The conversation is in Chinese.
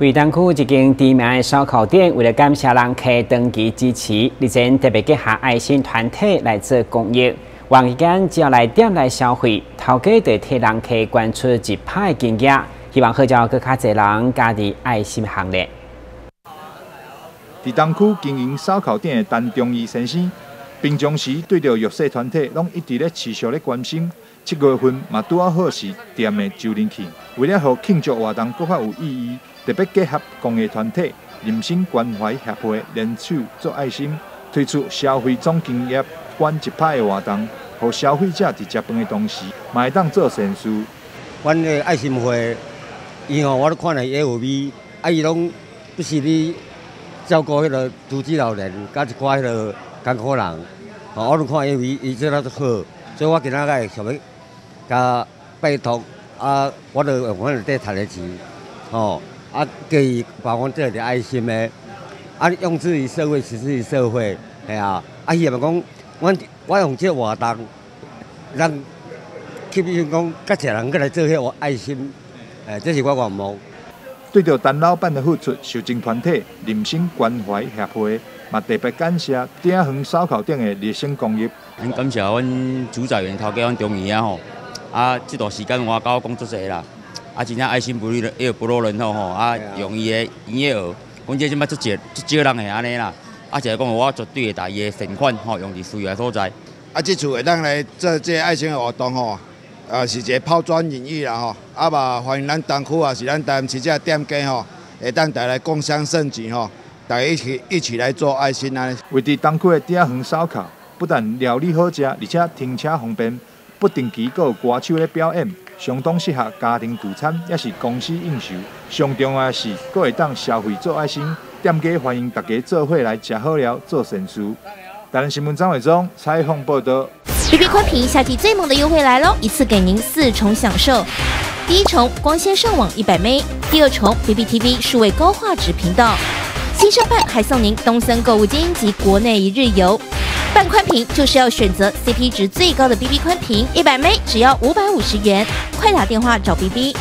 为东区一间知名的烧烤店，为了感谢人客长期支持，日前特别结合爱心团体来做公益。晚期间只要来店来消费，头家就替人客捐出一派经验，希望号召更较侪人加入爱心行列。伫东区经营烧烤店的陈忠义先生，平常时对着弱势团体，拢一直咧持续咧关心。7月份嘛拄好是店的周年庆，为了互庆祝活动更较有意义，特别结合公益团体人心关怀协会联手做爱心，推出消费总经业捐一派的活动，互消费者伫食饭的同时，嘛会当做善事。阮个爱心会，伊吼我都看了 FB， 伊拢不是咧照顾迄个独居老人，甲一寡迄个艰苦人，我都看 FB， 伊做得都好，所以我今仔个想要甲拜托我就用阮底赚的钱，给予把阮这个爱心的，用之于社会，实施于社会，希望讲我用这活动，让吸引讲较侪人过来做迄爱心，这是我愿望。对着陈老板的付出，受赠团体人心关怀协会嘛特别感谢鼎恒烧烤店的热心公益。很感谢阮主宰员头家阮中义吼，这段时间我甲我工作者啦，真正爱心不落人后吼，用伊的营业额，阮这即摆足少人会安尼啦，就是讲我绝对会把伊的善款吼用伫需要的所在。这次会当来做这爱心的活动吼，是一个抛砖引玉啦吼，嘛欢迎咱东区是咱台南市这店家吼，会当带来共襄盛举吼，大家一起来做爱心啊！为伫东区的鼎恒烧烤，不但料理好食，而且停车方便，不定期还有歌手咧表演，相当适合家庭聚餐，也是公司应酬。上重要的是，还会当消费做爱心，店家欢迎大家做伙来吃好料，做善事。台南新闻张伟忠采访报道。BB 宽屏夏季最猛的优惠来喽！一次给您4重享受。第一重光纤上网100M，第二重 BBTV 数位高画质频道，新生办还送您东森购物金及国内1日游。办宽屏就是要选择 CP 值最高的 BB 宽屏，100M 只要550元，快打电话找 BB。